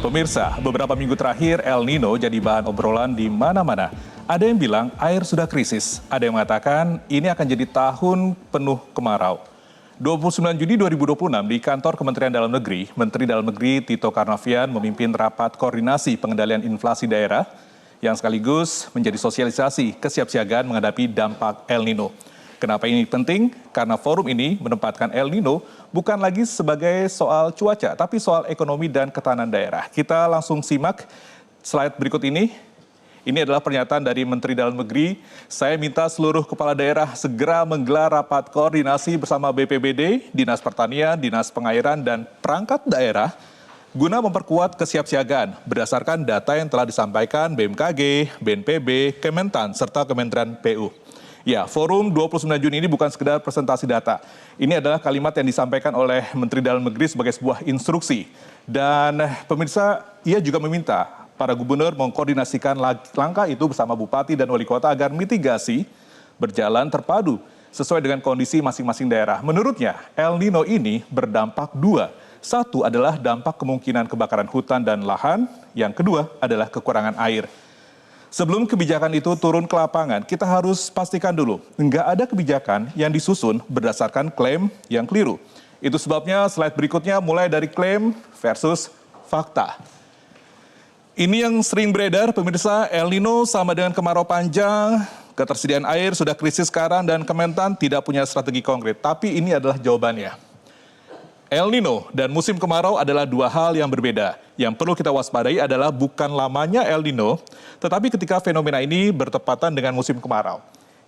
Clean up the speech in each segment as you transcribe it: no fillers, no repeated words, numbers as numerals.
Pemirsa, beberapa minggu terakhir El Nino jadi bahan obrolan di mana-mana. Ada yang bilang air sudah krisis, ada yang mengatakan ini akan jadi tahun penuh kemarau. 29 Juni 2026 di kantor Kementerian Dalam Negeri, Menteri Dalam Negeri Tito Karnavian memimpin rapat koordinasi pengendalian inflasi daerah yang sekaligus menjadi sosialisasi kesiapsiagaan menghadapi dampak El Nino. Kenapa ini penting? Karena forum ini menempatkan El Nino bukan lagi sebagai soal cuaca, tapi soal ekonomi dan ketahanan daerah. Kita langsung simak slide berikut ini. Ini adalah pernyataan dari Menteri Dalam Negeri. Saya minta seluruh kepala daerah segera menggelar rapat koordinasi bersama BPBD, Dinas Pertanian, Dinas Pengairan, dan perangkat daerah guna memperkuat kesiapsiagaan berdasarkan data yang telah disampaikan BMKG, BNPB, Kementan, serta Kementerian PU. Ya, forum 29 Juni ini bukan sekedar presentasi data. Ini adalah kalimat yang disampaikan oleh Menteri Dalam Negeri sebagai sebuah instruksi. Dan pemirsa, ia juga meminta para gubernur mengkoordinasikan langkah itu bersama bupati dan wali kota agar mitigasi berjalan terpadu sesuai dengan kondisi masing-masing daerah. Menurutnya, El Nino ini berdampak dua. Satu adalah dampak kemungkinan kebakaran hutan dan lahan. Yang kedua adalah kekurangan air. Sebelum kebijakan itu turun ke lapangan, kita harus pastikan dulu, nggak ada kebijakan yang disusun berdasarkan klaim yang keliru. Itu sebabnya slide berikutnya mulai dari klaim versus fakta. Ini yang sering beredar, pemirsa, El Nino sama dengan kemarau panjang, ketersediaan air sudah krisis sekarang dan Kementan tidak punya strategi konkret. Tapi ini adalah jawabannya. El Nino dan musim kemarau adalah dua hal yang berbeda. Yang perlu kita waspadai adalah bukan lamanya El Nino, tetapi ketika fenomena ini bertepatan dengan musim kemarau.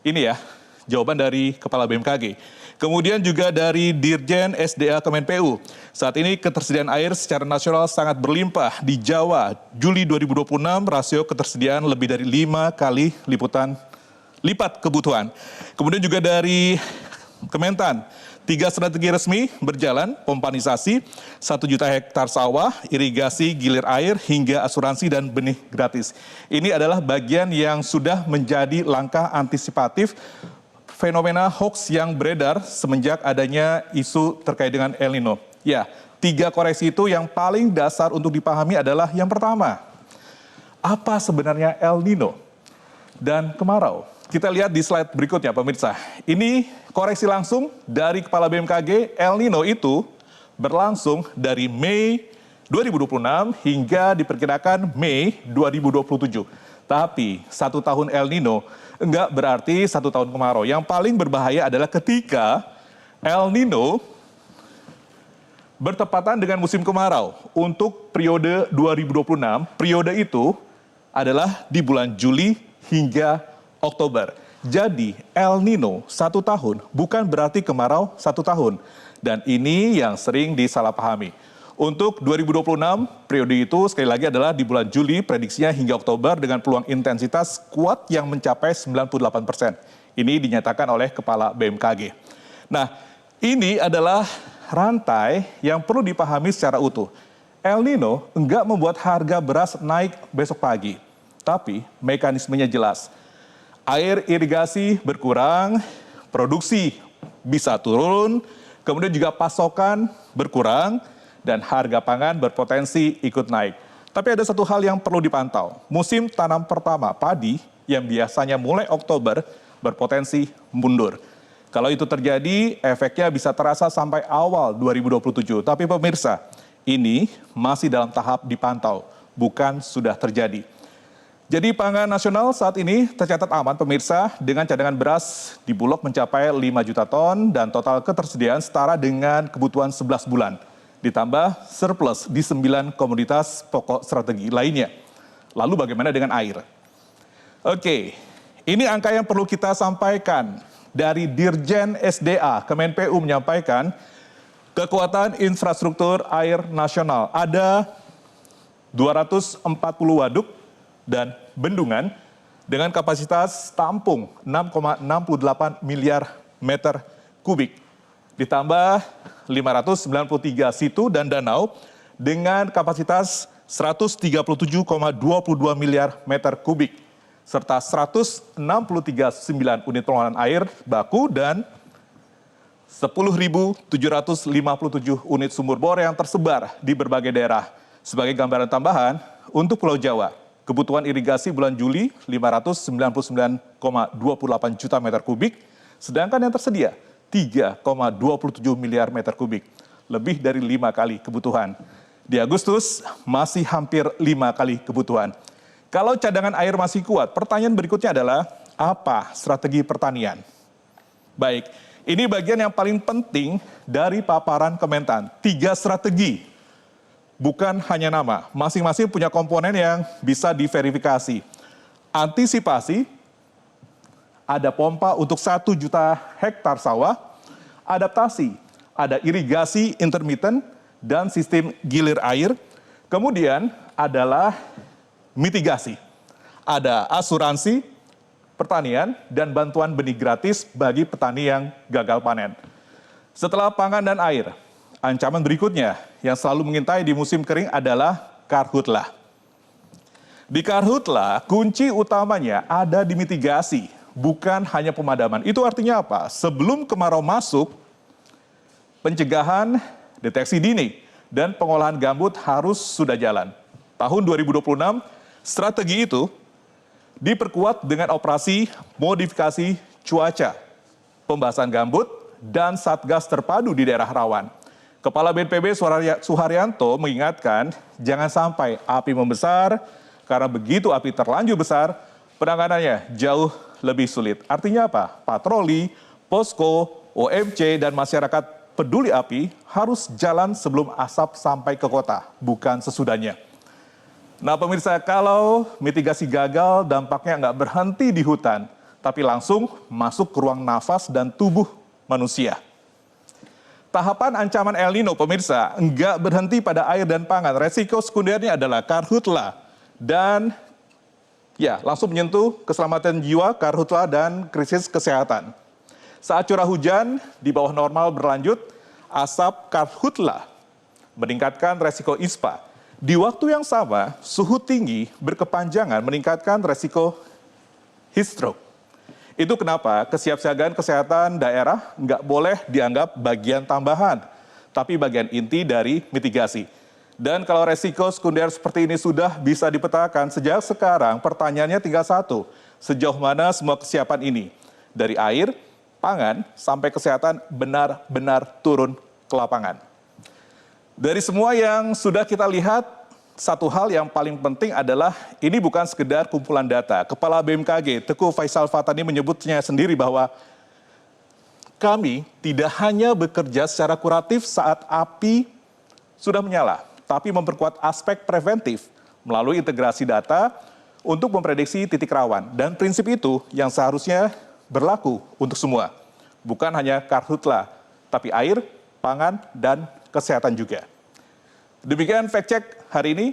Ini ya, jawaban dari Kepala BMKG. Kemudian juga dari Dirjen SDA Kemenpu. Saat ini ketersediaan air secara nasional sangat berlimpah. Di Jawa, Juli 2026 rasio ketersediaan lebih dari 5 kali lipat kebutuhan. Kemudian juga dari Kementan. 3 strategi resmi berjalan, pompanisasi, 1 juta hektar sawah, irigasi gilir air, hingga asuransi dan benih gratis. Ini adalah bagian yang sudah menjadi langkah antisipatif fenomena hoax yang beredar semenjak adanya isu terkait dengan El Nino. Ya, 3 koreksi itu yang paling dasar untuk dipahami adalah yang pertama, apa sebenarnya El Nino dan kemarau? Kita lihat di slide berikutnya, pemirsa. Ini koreksi langsung dari Kepala BMKG, El Nino itu berlangsung dari Mei 2026 hingga diperkirakan Mei 2027. Tapi 1 tahun El Nino enggak berarti 1 tahun kemarau. Yang paling berbahaya adalah ketika El Nino bertepatan dengan musim kemarau. Untuk periode 2026, periode itu adalah di bulan Juli hingga Oktober. Jadi El Nino 1 tahun bukan berarti kemarau 1 tahun. Dan ini yang sering disalahpahami. Untuk 2026 periode itu sekali lagi adalah di bulan Juli, prediksinya hingga Oktober dengan peluang intensitas kuat yang mencapai 98%. Ini dinyatakan oleh Kepala BMKG. Nah, ini adalah rantai yang perlu dipahami secara utuh. El Nino enggak membuat harga beras naik besok pagi. Tapi mekanismenya jelas. Air irigasi berkurang, produksi bisa turun, kemudian juga pasokan berkurang, dan harga pangan berpotensi ikut naik. Tapi ada satu hal yang perlu dipantau. Musim tanam pertama padi yang biasanya mulai Oktober berpotensi mundur. Kalau itu terjadi, efeknya bisa terasa sampai awal 2027. Tapi pemirsa, ini masih dalam tahap dipantau, bukan sudah terjadi. Jadi pangan nasional saat ini tercatat aman, pemirsa, dengan cadangan beras di Bulog mencapai 5 juta ton dan total ketersediaan setara dengan kebutuhan 11 bulan. Ditambah surplus di 9 komoditas pokok strategi lainnya. Lalu bagaimana dengan air? Oke, ini angka yang perlu kita sampaikan. Dari Dirjen SDA Kemenpu menyampaikan kekuatan infrastruktur air nasional. Ada 240 waduk dan bendungan dengan kapasitas tampung 6,68 miliar meter kubik. Ditambah 593 situ dan danau dengan kapasitas 137,22 miliar meter kubik. Serta 163,9 unit pengolahan air baku dan 10.757 unit sumur bor yang tersebar di berbagai daerah. Sebagai gambaran tambahan, untuk Pulau Jawa, kebutuhan irigasi bulan Juli 599,28 juta meter kubik, sedangkan yang tersedia 3,27 miliar meter kubik, lebih dari 5 kali kebutuhan. Di Agustus masih hampir 5 kali kebutuhan. Kalau cadangan air masih kuat, pertanyaan berikutnya adalah apa strategi pertanian? Baik, ini bagian yang paling penting dari paparan Kementan. 3 strategi, bukan hanya nama. Masing-masing punya komponen yang bisa diverifikasi. Antisipasi, ada pompa untuk 1 juta hektar sawah. Adaptasi, ada irigasi intermittent dan sistem gilir air. Kemudian adalah mitigasi. Ada asuransi pertanian dan bantuan benih gratis bagi petani yang gagal panen. Setelah pangan dan air, ancaman berikutnya yang selalu mengintai di musim kering adalah karhutlah. Di karhutlah, kunci utamanya ada di mitigasi, bukan hanya pemadaman. Itu artinya apa? Sebelum kemarau masuk, pencegahan, deteksi dini, dan pengolahan gambut harus sudah jalan. Tahun 2026, strategi itu diperkuat dengan operasi modifikasi cuaca, pembahasan gambut, dan satgas terpadu di daerah rawan. Kepala BNPB Suharyanto mengingatkan jangan sampai api membesar, karena begitu api terlanjur besar, penanganannya jauh lebih sulit. Artinya apa? Patroli, posko, OMC, dan masyarakat peduli api harus jalan sebelum asap sampai ke kota, bukan sesudahnya. Nah pemirsa, kalau mitigasi gagal dampaknya nggak berhenti di hutan, tapi langsung masuk ke ruang nafas dan tubuh manusia. Tahapan ancaman El Nino pemirsa nggak berhenti pada air dan pangan. Resiko sekundernya adalah karhutlah dan ya langsung menyentuh keselamatan jiwa, karhutlah, dan krisis kesehatan. Saat curah hujan di bawah normal berlanjut, asap karhutlah meningkatkan resiko ISPA. Di waktu yang sama, suhu tinggi berkepanjangan meningkatkan resiko heat stroke. Itu kenapa kesiapsiagaan kesehatan daerah nggak boleh dianggap bagian tambahan, tapi bagian inti dari mitigasi. Dan kalau resiko sekunder seperti ini sudah bisa dipetakan sejak sekarang, pertanyaannya tinggal satu, sejauh mana semua kesiapan ini? Dari air, pangan, sampai kesehatan benar-benar turun ke lapangan. Dari semua yang sudah kita lihat, satu hal yang paling penting adalah ini bukan sekedar kumpulan data. Kepala BMKG, Teguh Faisal Fatani menyebutnya sendiri bahwa kami tidak hanya bekerja secara kuratif saat api sudah menyala, tapi memperkuat aspek preventif melalui integrasi data untuk memprediksi titik rawan. Dan prinsip itu yang seharusnya berlaku untuk semua. Bukan hanya karhutlah, tapi air, pangan, dan kesehatan juga. Demikian fact check hari ini.